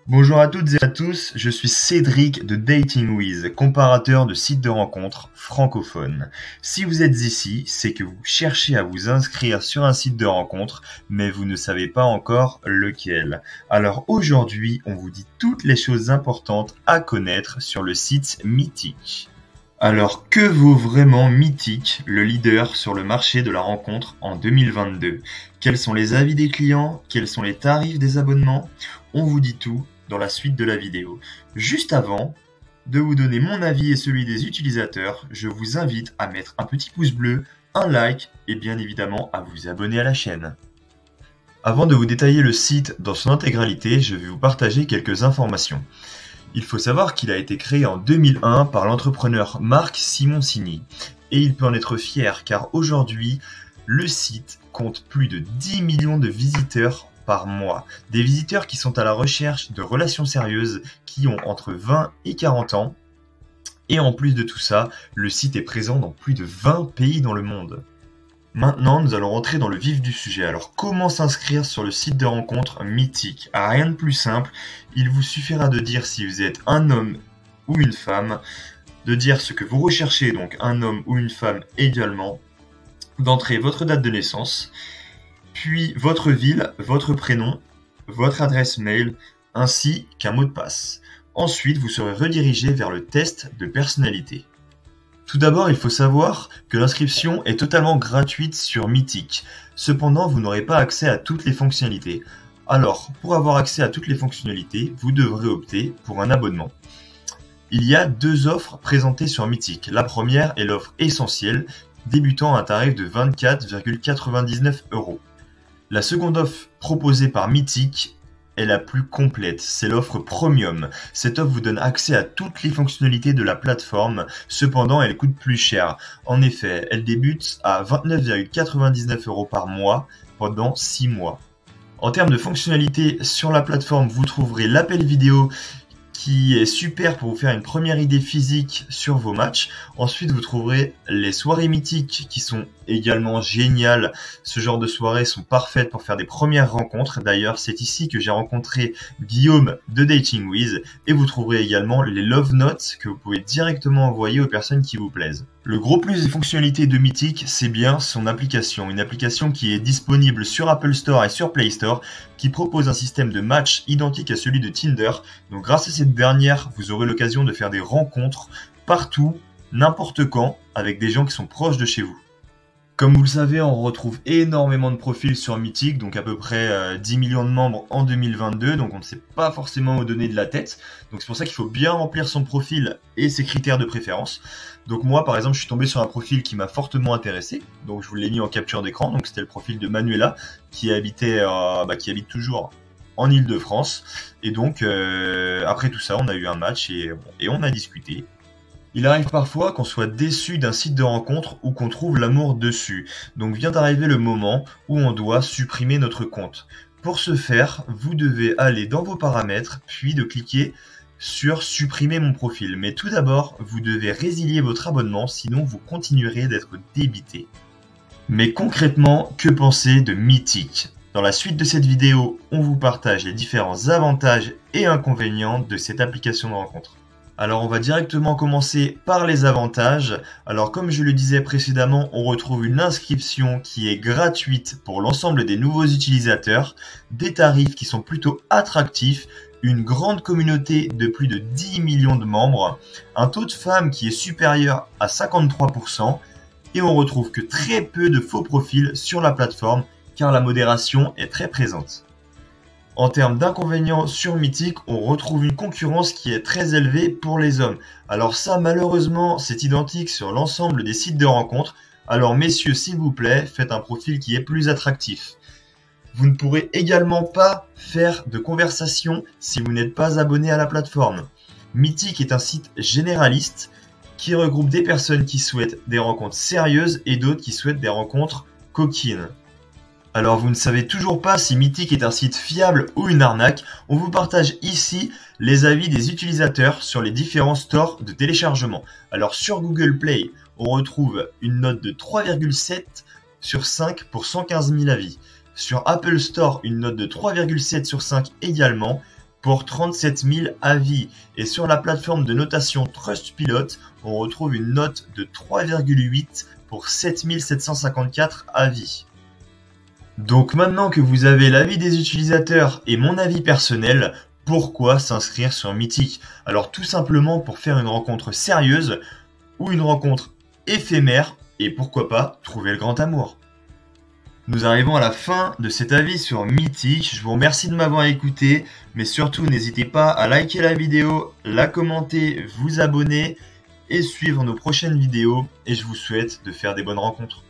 Bonjour à toutes et à tous, je suis Cédric de DatingWiz, comparateur de sites de rencontres francophones. Si vous êtes ici, c'est que vous cherchez à vous inscrire sur un site de rencontre, mais vous ne savez pas encore lequel. Alors aujourd'hui, on vous dit toutes les choses importantes à connaître sur le site Meetic. Alors, que vaut vraiment Meetic, le leader sur le marché de la rencontre en 2022? Quels sont les avis des clients? Quels sont les tarifs des abonnements? On vous dit tout dans la suite de la vidéo. Juste avant de vous donner mon avis et celui des utilisateurs, je vous invite à mettre un petit pouce bleu, un like et bien évidemment à vous abonner à la chaîne. Avant de vous détailler le site dans son intégralité, je vais vous partager quelques informations. Il faut savoir qu'il a été créé en 2001 par l'entrepreneur Marc Simoncini et il peut en être fier car aujourd'hui, le site compte plus de 10 millions de visiteurs par mois. Des visiteurs qui sont à la recherche de relations sérieuses, qui ont entre 20 et 40 ans. Et en plus de tout ça, le site est présent dans plus de 20 pays dans le monde. Maintenant, nous allons rentrer dans le vif du sujet. Alors, comment s'inscrire sur le site de rencontre Meetic? Rien de plus simple, il vous suffira de dire si vous êtes un homme ou une femme, de dire ce que vous recherchez, donc un homme ou une femme également, d'entrer votre date de naissance, puis votre ville, votre prénom, votre adresse mail, ainsi qu'un mot de passe. Ensuite, vous serez redirigé vers le test de personnalité. Tout d'abord, il faut savoir que l'inscription est totalement gratuite sur Meetic. Cependant, vous n'aurez pas accès à toutes les fonctionnalités. Alors, pour avoir accès à toutes les fonctionnalités, vous devrez opter pour un abonnement. Il y a deux offres présentées sur Meetic. La première est l'offre essentielle, débutant à un tarif de 24,99 €. La seconde offre proposée par Meetic est la plus complète, c'est l'offre Premium. Cette offre vous donne accès à toutes les fonctionnalités de la plateforme, cependant elle coûte plus cher. En effet, elle débute à 29,99 € par mois pendant 6 mois. En termes de fonctionnalités sur la plateforme, vous trouverez l'appel vidéo qui est super pour vous faire une première idée physique sur vos matchs. Ensuite, vous trouverez les soirées mythiques qui sont également géniales. Ce genre de soirées sont parfaites pour faire des premières rencontres. D'ailleurs, c'est ici que j'ai rencontré Guillaume de DatingWiz. Et vous trouverez également les Love Notes que vous pouvez directement envoyer aux personnes qui vous plaisent. Le gros plus des fonctionnalités de Meetic, c'est bien son application. Une application qui est disponible sur Apple Store et sur Play Store, qui propose un système de match identique à celui de Tinder. Donc grâce à cette dernière, vous aurez l'occasion de faire des rencontres partout, n'importe quand, avec des gens qui sont proches de chez vous. Comme vous le savez, on retrouve énormément de profils sur Meetic, donc à peu près 10 millions de membres en 2022, donc on ne sait pas forcément où donner de la tête. Donc c'est pour ça qu'il faut bien remplir son profil et ses critères de préférence. Donc moi par exemple, je suis tombé sur un profil qui m'a fortement intéressé, donc je vous l'ai mis en capture d'écran, donc c'était le profil de Manuela, qui habite toujours en Île-de-France. Et donc après tout ça, on a eu un match et on a discuté. Il arrive parfois qu'on soit déçu d'un site de rencontre ou qu'on trouve l'amour dessus. Donc vient d'arriver le moment où on doit supprimer notre compte. Pour ce faire, vous devez aller dans vos paramètres, puis de cliquer sur supprimer mon profil. Mais tout d'abord, vous devez résilier votre abonnement, sinon vous continuerez d'être débité. Mais concrètement, que penser de Meetic? Dans la suite de cette vidéo, on vous partage les différents avantages et inconvénients de cette application de rencontre. Alors on va directement commencer par les avantages. Alors comme je le disais précédemment, on retrouve une inscription qui est gratuite pour l'ensemble des nouveaux utilisateurs, des tarifs qui sont plutôt attractifs, une grande communauté de plus de 10 millions de membres, un taux de femmes qui est supérieur à 53% et on retrouve que très peu de faux profils sur la plateforme car la modération est très présente. En termes d'inconvénients sur Meetic, on retrouve une concurrence qui est très élevée pour les hommes. Alors ça, malheureusement, c'est identique sur l'ensemble des sites de rencontres. Alors messieurs, s'il vous plaît, faites un profil qui est plus attractif. Vous ne pourrez également pas faire de conversation si vous n'êtes pas abonné à la plateforme. Meetic est un site généraliste qui regroupe des personnes qui souhaitent des rencontres sérieuses et d'autres qui souhaitent des rencontres coquines. Alors vous ne savez toujours pas si Meetic est un site fiable ou une arnaque, on vous partage ici les avis des utilisateurs sur les différents stores de téléchargement. Alors sur Google Play, on retrouve une note de 3,7 sur 5 pour 115 000 avis. Sur Apple Store, une note de 3,7 sur 5 également. pour 37 000 avis. Et sur la plateforme de notation Trustpilot, on retrouve une note de 3,8 pour 7 754 avis. Donc maintenant que vous avez l'avis des utilisateurs et mon avis personnel, pourquoi s'inscrire sur Mythique? Alors tout simplement pour faire une rencontre sérieuse ou une rencontre éphémère et pourquoi pas trouver le grand amour. Nous arrivons à la fin de cet avis sur Mythique. Je vous remercie de m'avoir écouté, mais surtout n'hésitez pas à liker la vidéo, la commenter, vous abonner et suivre nos prochaines vidéos. Et je vous souhaite de faire des bonnes rencontres.